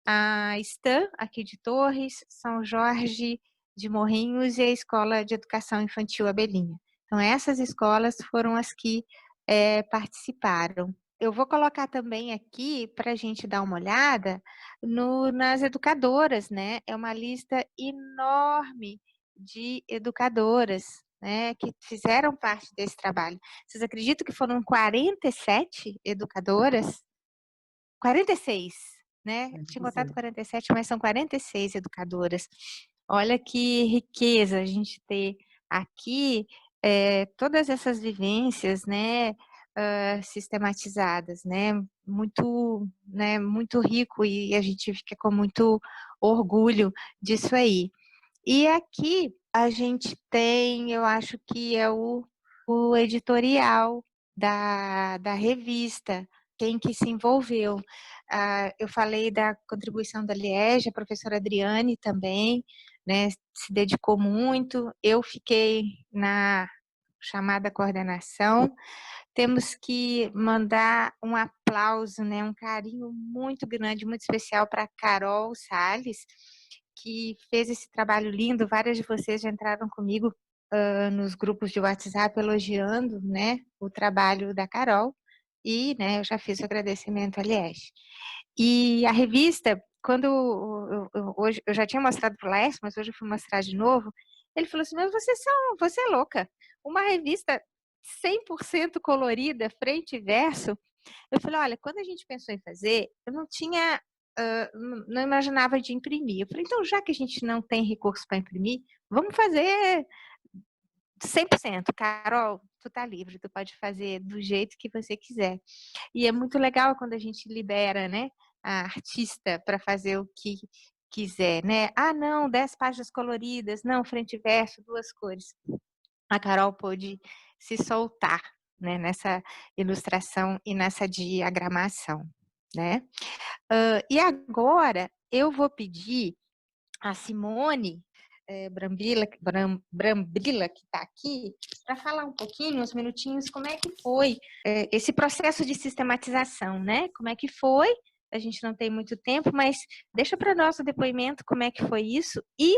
a Stan, aqui de Torres, São Jorge de Morrinhos e a Escola de Educação Infantil Abelhinha. Então, essas escolas foram as que participaram. Eu vou colocar também aqui para a gente dar uma olhada nas educadoras, né? É uma lista enorme de educadoras, né, que fizeram parte desse trabalho. Vocês acreditam que foram 47 educadoras? 46, né? Tinha contado 47, mas são 46 educadoras. Olha que riqueza a gente ter aqui todas essas vivências, né, sistematizadas, né, muito rico e a gente fica com muito orgulho disso aí. E aqui a gente tem, eu acho que é o editorial da revista, quem que se envolveu. Eu falei da contribuição da Liege, a professora Adriane também, né, se dedicou muito. Eu fiquei na chamada coordenação. Temos que mandar um aplauso, né, um carinho muito grande, muito especial para Carol Salles, que fez esse trabalho lindo. Várias de vocês já entraram comigo nos grupos de WhatsApp elogiando, né, o trabalho da Carol. E, né, eu já fiz o agradecimento, aliás. E a revista, quando hoje eu já tinha mostrado para o Laércio, mas hoje eu fui mostrar de novo, ele falou assim, mas você é louca, uma revista 100% colorida, frente e verso. Eu falei, olha, quando a gente pensou em fazer, eu não tinha, não imaginava de imprimir. Eu falei, então já que a gente não tem recurso para imprimir, vamos fazer 100%. Carol, tu tá livre, tu pode fazer do jeito que você quiser. E é muito legal quando a gente libera, né, a artista para fazer o que quiser, né? Ah, não, 10 páginas coloridas, não, frente e verso, 2 cores. A Carol pôde se soltar, né, nessa ilustração e nessa diagramação, né? E agora eu vou pedir a Simone Brambila, que está aqui, para falar um pouquinho, uns minutinhos, como é que foi esse processo de sistematização, né? Como é que foi? A gente não tem muito tempo, mas deixa para nós o depoimento como é que foi isso e,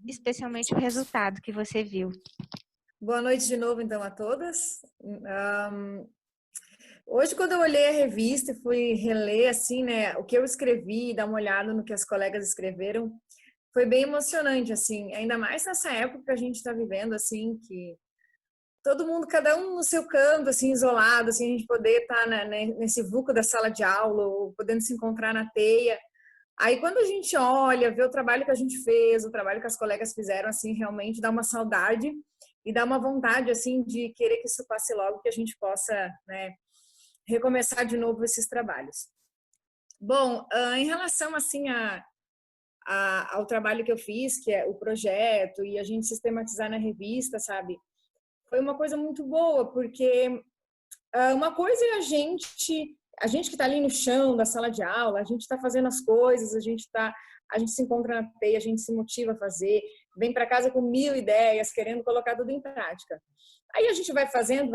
especialmente, o resultado que você viu. Boa noite de novo, então, a todas. Hoje, quando eu olhei a revista e fui reler, assim, né, o que eu escrevi, dar uma olhada no que as colegas escreveram, foi bem emocionante, assim, ainda mais nessa época que a gente está vivendo, assim, que todo mundo, cada um no seu canto, assim, isolado, assim, a gente poder estar nesse vulco da sala de aula, ou podendo se encontrar na teia. Aí, quando a gente olha, vê o trabalho que a gente fez, o trabalho que as colegas fizeram, assim, realmente dá uma saudade e dá uma vontade, assim, de querer que isso passe logo, que a gente possa, né, recomeçar de novo esses trabalhos. Bom, em relação, assim, ao trabalho que eu fiz, que é o projeto e a gente sistematizar na revista, sabe? Foi uma coisa muito boa, porque uma coisa é a gente que está ali no chão da sala de aula, a gente está fazendo as coisas, a gente se encontra na teia, a gente se motiva a fazer, vem para casa com 1000 ideias, querendo colocar tudo em prática. Aí a gente vai fazendo,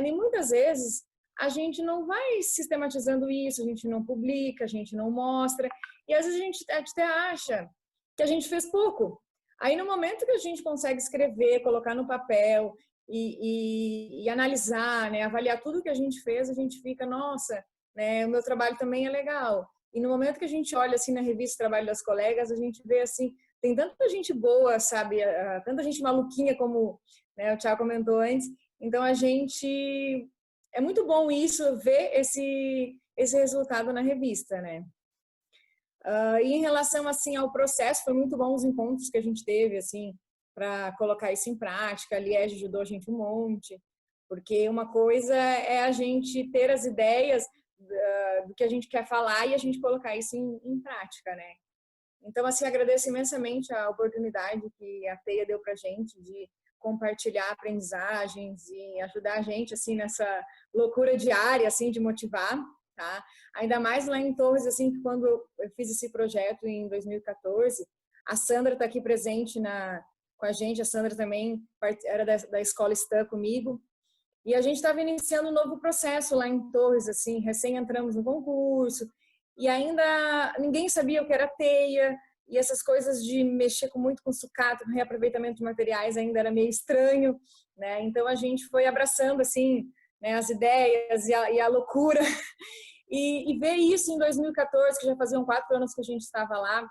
e muitas vezes a gente não vai sistematizando isso, a gente não publica, a gente não mostra, e às vezes a gente até acha que a gente fez pouco. Aí no momento que a gente consegue escrever, colocar no papel e analisar, né, avaliar tudo que a gente fez, a gente fica, nossa, né, o meu trabalho também é legal. E no momento que a gente olha assim na revista o trabalho das colegas, a gente vê assim, tem tanta gente boa, sabe, tanta gente maluquinha, como, né, o Thiago comentou antes. Então a gente é muito bom isso, ver esse resultado na revista, né? E em relação assim ao processo, foi muito bom os encontros que a gente teve assim para colocar isso em prática. A Liege ajudou a gente um monte, porque uma coisa é a gente ter as ideias do que a gente quer falar e a gente colocar isso em prática, né? Então, assim, agradeço imensamente a oportunidade que a TEIA deu para a gente de compartilhar aprendizagens e ajudar a gente assim nessa loucura diária assim de motivar, tá? Ainda mais lá em Torres, assim, que quando eu fiz esse projeto em 2014, a Sandra está aqui presente com a gente, a Sandra também era da escola STAN comigo, e a gente estava iniciando um novo processo lá em Torres, assim, recém entramos no concurso, e ainda ninguém sabia o que era teia, e essas coisas de mexer muito com sucata, com reaproveitamento de materiais ainda era meio estranho, né? Então a gente foi abraçando, assim, né, as ideias e a loucura, e ver isso em 2014, que já faziam 4 anos que a gente estava lá,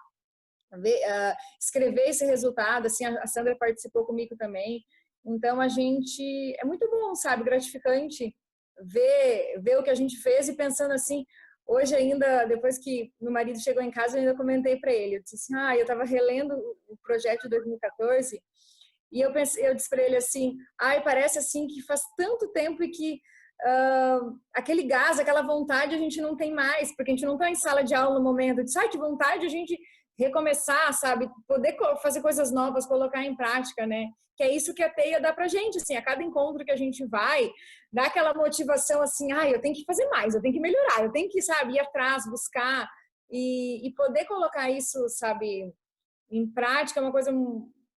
escrever esse resultado, assim, a Sandra participou comigo também, então a gente, é muito bom, sabe, gratificante ver o que a gente fez e pensando assim, hoje ainda, depois que meu marido chegou em casa, eu ainda comentei para ele, eu disse assim, eu estava relendo o projeto de 2014 e eu disse para ele assim, parece assim que faz tanto tempo e que aquele gás, aquela vontade a gente não tem mais, porque a gente não está em sala de aula no momento, eu disse, que vontade a gente recomeçar, sabe, poder fazer coisas novas, colocar em prática, né? Que é isso que a teia dá pra gente, assim, a cada encontro que a gente vai, dá aquela motivação assim, eu tenho que fazer mais, eu tenho que melhorar, eu tenho que, sabe, ir atrás, buscar e poder colocar isso, sabe, em prática é uma coisa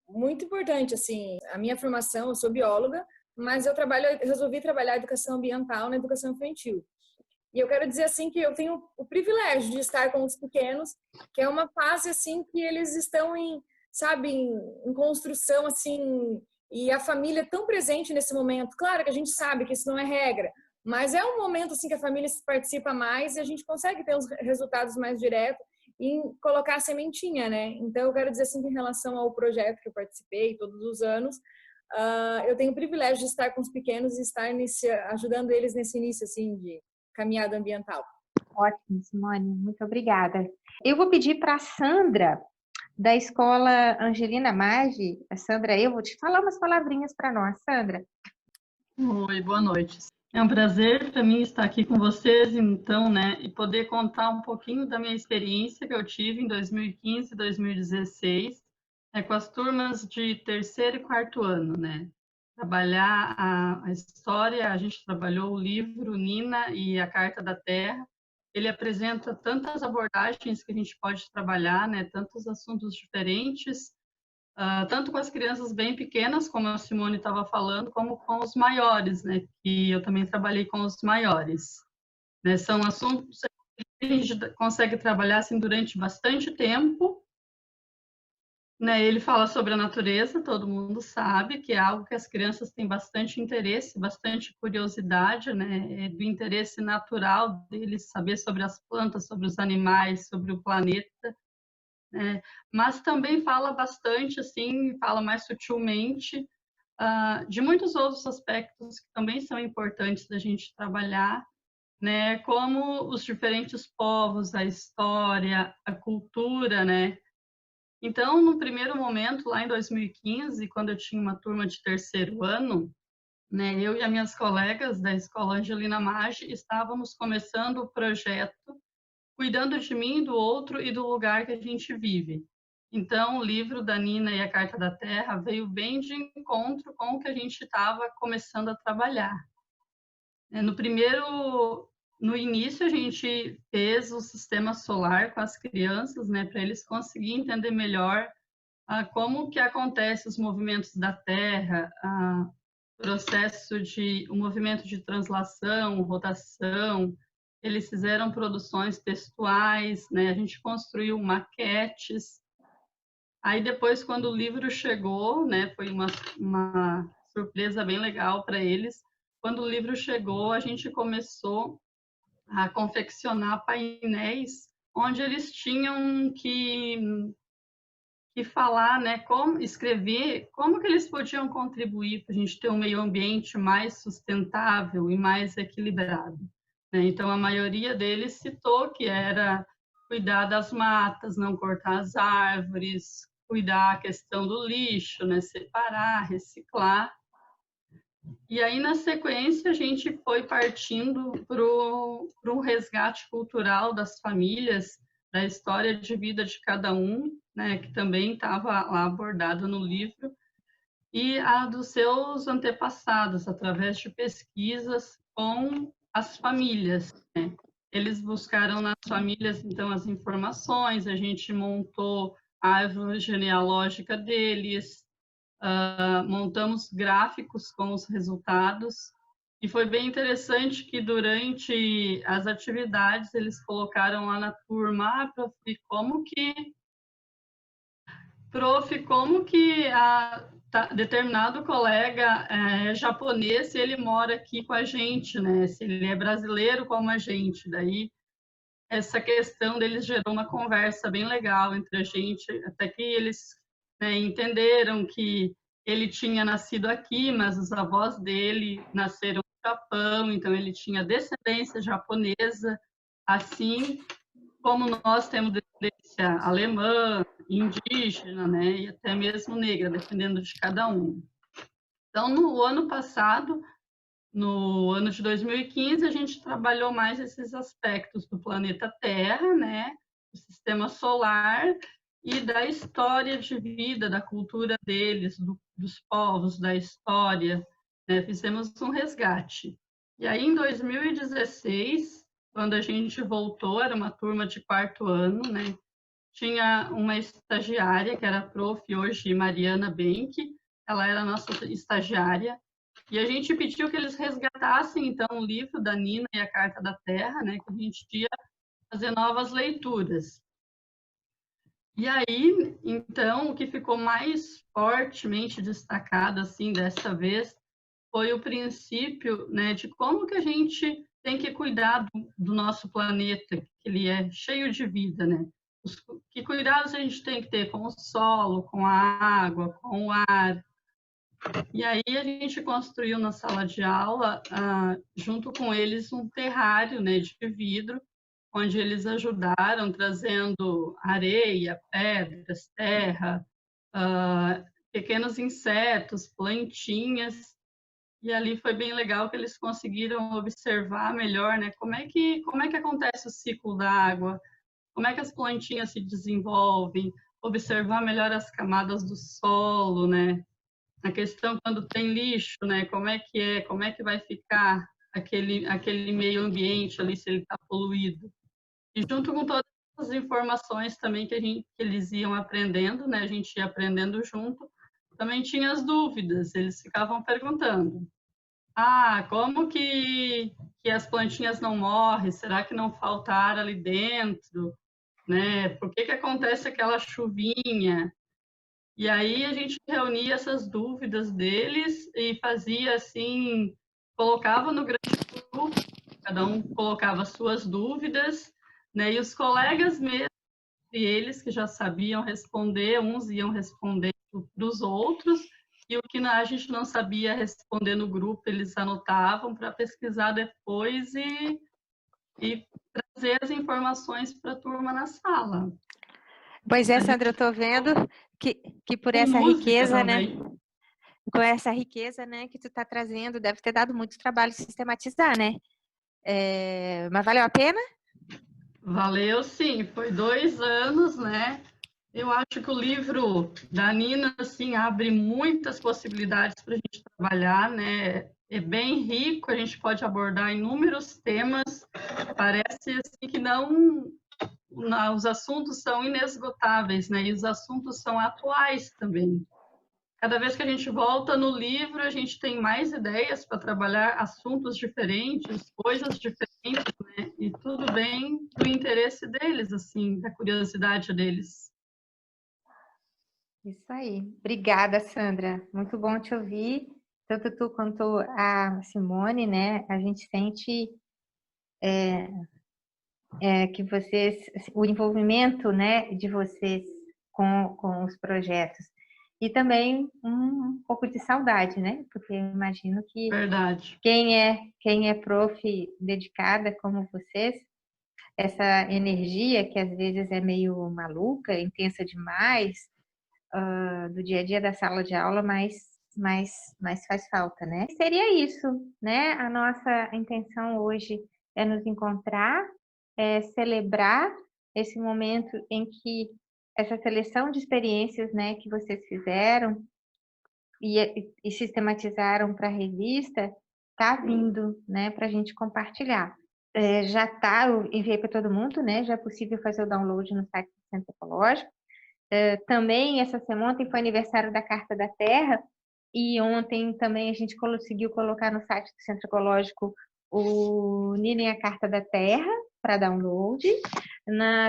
muito importante, assim. A minha formação, eu sou bióloga, mas eu resolvi trabalhar educação ambiental na educação infantil. E eu quero dizer assim que eu tenho o privilégio de estar com os pequenos, que é uma fase assim que eles estão em construção assim, e a família é tão presente nesse momento. Claro que a gente sabe que isso não é regra, mas é um momento assim que a família participa mais e a gente consegue ter os resultados mais diretos e colocar a sementinha, né? Então eu quero dizer assim que em relação ao projeto que eu participei todos os anos, eu tenho o privilégio de estar com os pequenos e estar ajudando eles nesse início assim de caminhada ambiental. Ótimo, Simone, muito obrigada. Eu vou pedir para a Sandra, da Escola Angelina Maggi. Sandra, eu vou te falar umas palavrinhas para nós, Sandra. Oi, boa noite. É um prazer para mim estar aqui com vocês, então, né, e poder contar um pouquinho da minha experiência que eu tive em 2015 e 2016, com as turmas de 3º e 4º ano, né. Trabalhar a história, a gente trabalhou o livro Nina e a Carta da Terra. Ele apresenta tantas abordagens que a gente pode trabalhar, né, tantos assuntos diferentes, tanto com as crianças bem pequenas, como a Simone estava falando, como com os maiores, né, que eu também trabalhei com os maiores. Né, são assuntos que a gente consegue trabalhar assim, durante bastante tempo. Né, ele fala sobre a natureza, todo mundo sabe, que é algo que as crianças têm bastante interesse, bastante curiosidade, né, do interesse natural deles, saber sobre as plantas, sobre os animais, sobre o planeta, né, mas também fala bastante, assim, fala mais sutilmente, de muitos outros aspectos que também são importantes da gente trabalhar, né, como os diferentes povos, a história, a cultura, né. Então, no primeiro momento, lá em 2015, quando eu tinha uma turma de 3º ano, né, eu e as minhas colegas da Escola Angelina Maggi estávamos começando o projeto Cuidando de Mim, do Outro e do Lugar que a gente vive. Então, o livro da Nina e a Carta da Terra veio bem de encontro com o que a gente estava começando a trabalhar. No início, a gente fez o sistema solar com as crianças, né, para eles conseguirem entender melhor como que acontece os movimentos da Terra, o movimento de translação, rotação. Eles fizeram produções textuais, né, a gente construiu maquetes. Aí depois, quando o livro chegou, né, foi uma surpresa bem legal para eles. Quando o livro chegou, a gente começou a confeccionar painéis onde eles tinham que falar, né, como escrever, como que eles podiam contribuir para a gente ter um meio ambiente mais sustentável e mais equilibrado. Né? Então, a maioria deles citou que era cuidar das matas, não cortar as árvores, cuidar a questão do lixo, né, separar, reciclar. E aí, na sequência, a gente foi partindo para um resgate cultural das famílias, da história de vida de cada um, né, que também estava lá abordado no livro. e a dos seus antepassados, através de pesquisas com as famílias, né? Eles buscaram nas famílias, então, as informações, a gente montou a árvore genealógica deles, montamos gráficos com os resultados, e foi bem interessante que durante as atividades eles colocaram lá na turma, prof, como que determinado colega é japonês, se ele mora aqui com a gente, né? Se ele é brasileiro como a gente. Daí, essa questão deles gerou uma conversa bem legal entre a gente, até que eles, né, entenderam que ele tinha nascido aqui, mas os avós dele nasceram no Japão, então ele tinha descendência japonesa, assim como nós temos descendência alemã, indígena, né, e até mesmo negra, dependendo de cada um. Então, no ano passado, no ano de 2015, a gente trabalhou mais esses aspectos do planeta Terra, né, do sistema solar e da história de vida, da cultura deles, dos povos, da história, né, fizemos um resgate. E aí, em 2016, quando a gente voltou, era uma turma de 4º ano, né, tinha uma estagiária, que era a prof. Hoje, Mariana Benck, ela era a nossa estagiária, e a gente pediu que eles resgatassem, então, o livro da Nina e a Carta da Terra, né, que a gente ia fazer novas leituras. E aí, então, o que ficou mais fortemente destacado, assim, dessa vez, foi o princípio, né, de como que a gente tem que cuidar do nosso planeta, que ele é cheio de vida, né? Que cuidados a gente tem que ter com o solo, com a água, com o ar. E aí a gente construiu na sala de aula, junto com eles, um terrário, né, de vidro, onde eles ajudaram trazendo areia, pedras, terra, pequenos insetos, plantinhas. E ali foi bem legal que eles conseguiram observar melhor, né, como é que acontece o ciclo da água, como é que as plantinhas se desenvolvem, observar melhor as camadas do solo, né? A questão quando tem lixo, né? Como é que vai ficar aquele meio ambiente ali se ele está poluído? E junto com todas as informações também que eles iam aprendendo, né? A gente ia aprendendo junto. Também tinha as dúvidas. Eles ficavam perguntando: como que as plantinhas não morrem? Será que não falta ar ali dentro? Né? Por que acontece aquela chuvinha? E aí a gente reunia essas dúvidas deles e fazia assim, colocava no grande grupo, cada um colocava suas dúvidas, né? E os colegas mesmo, eles que já sabiam responder, uns iam responder para os outros, e o que a gente não sabia responder no grupo, eles anotavam para pesquisar depois e trazer as informações para a turma na sala. Pois é, Sandra, eu estou vendo que por essa riqueza, né? Com essa riqueza, né, que tu está trazendo, deve ter dado muito trabalho sistematizar, né? Mas valeu a pena? Valeu, sim. Foi 2 anos, né? Eu acho que o livro da Nina, assim, abre muitas possibilidades para a gente trabalhar, né? É bem rico, a gente pode abordar inúmeros temas. Parece assim que os assuntos são inesgotáveis, né? E os assuntos são atuais também. Cada vez que a gente volta no livro, a gente tem mais ideias para trabalhar assuntos diferentes, coisas diferentes, né? E tudo bem do interesse deles, assim, da curiosidade deles. Isso aí. Obrigada, Sandra. Muito bom te ouvir. Tanto tu quanto a Simone, né? A gente sente que vocês, o envolvimento, né, de vocês com os projetos. E também um pouco de saudade, né? Porque eu imagino que Verdade. quem é prof dedicada como vocês, essa energia que às vezes é meio maluca, intensa demais, do dia a dia da sala de aula, mas faz falta, né? Seria isso, né? A nossa intenção hoje é nos encontrar, celebrar esse momento em que essa seleção de experiências, né, que vocês fizeram, e sistematizaram para a revista, está vindo, né, para a gente compartilhar. Já está, eu enviei para todo mundo, né, já é possível fazer o download no site do Centro Ecológico. Também, ontem foi aniversário da Carta da Terra, e ontem também a gente conseguiu colocar no site do Centro Ecológico o Nina e a Carta da Terra, para download.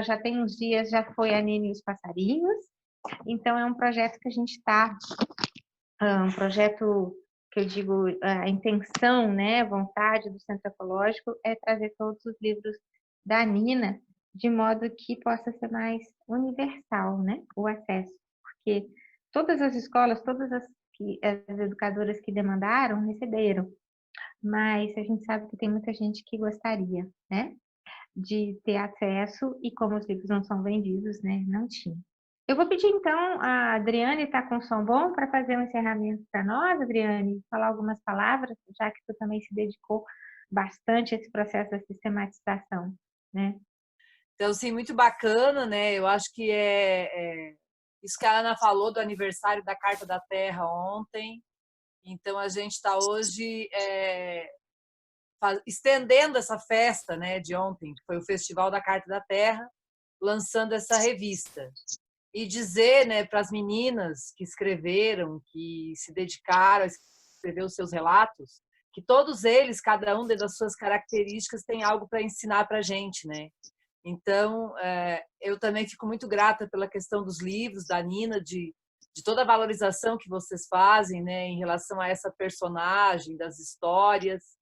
Já tem uns dias, já foi a Nina e os Passarinhos. Então, é um projeto que a gente está... um projeto que eu digo, a intenção, né, a vontade do Centro Ecológico é trazer todos os livros da Nina, de modo que possa ser mais universal, né, o acesso. Porque todas as escolas, todas as educadoras que demandaram, receberam. Mas a gente sabe que tem muita gente que gostaria, né, de ter acesso, e como os livros não são vendidos, né, não tinha. Eu vou pedir, então, a Adriane está com som bom para fazer um encerramento para nós, Adriane, falar algumas palavras, já que tu também se dedicou bastante a esse processo da sistematização, né? Então, sim, muito bacana, né? Eu acho que isso que a Ana falou do aniversário da Carta da Terra ontem. Então, a gente está hoje estendendo essa festa, né, de ontem, que foi o Festival da Carta da Terra, lançando essa revista. E dizer, né, para as meninas que escreveram, que se dedicaram a escrever os seus relatos, que todos eles, cada um das suas características, tem algo para ensinar para a gente, né? Então, eu também fico muito grata pela questão dos livros, da Nina, de toda a valorização que vocês fazem, né, em relação a essa personagem, das histórias.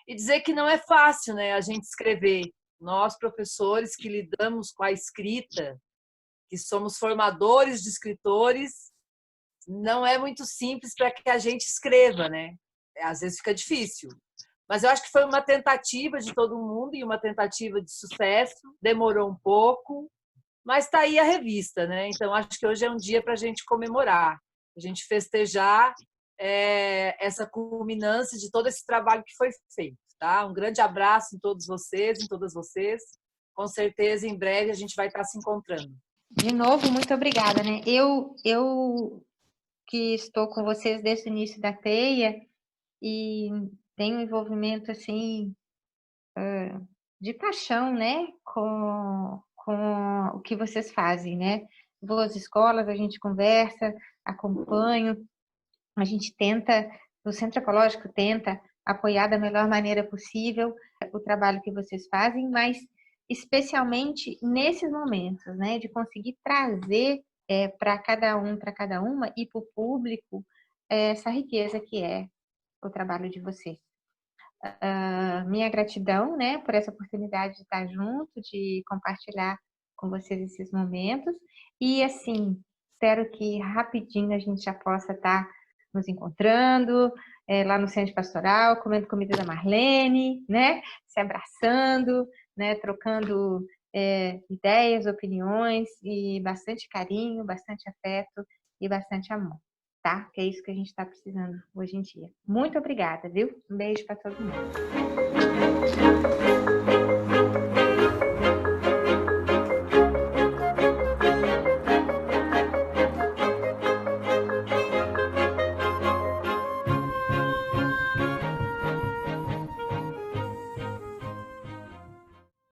E dizer que não é fácil, né, a gente escrever. Nós, professores que lidamos com a escrita, que somos formadores de escritores, não é muito simples para que a gente escreva, né? Às vezes fica difícil. Mas eu acho que foi uma tentativa de todo mundo e uma tentativa de sucesso. Demorou um pouco, mas está aí a revista, né? Então, acho que hoje é um dia para a gente comemorar, a gente festejar essa culminância de todo esse trabalho que foi feito, tá? Um grande abraço em todos vocês, em todas vocês. Com certeza, em breve, a gente vai estar se encontrando. De novo, muito obrigada, né? Eu que estou com vocês desde o início da TEIA e tenho um envolvimento, assim, de paixão, né? Com o que vocês fazem, né? Vou às escolas, a gente conversa, acompanho, a gente tenta, o Centro Ecológico tenta apoiar da melhor maneira possível o trabalho que vocês fazem, mas especialmente nesses momentos, né, de conseguir trazer para cada um, para cada uma e para o público essa riqueza que é o trabalho de vocês. Minha gratidão, né, por essa oportunidade de estar junto, de compartilhar com vocês esses momentos e, assim, espero que rapidinho a gente já possa estar nos encontrando lá no Centro Pastoral, comendo comida da Marlene, né, se abraçando, né, trocando ideias, opiniões e bastante carinho, bastante afeto e bastante amor, tá? Que é isso que a gente está precisando hoje em dia. Muito obrigada, viu? Um beijo para todo mundo.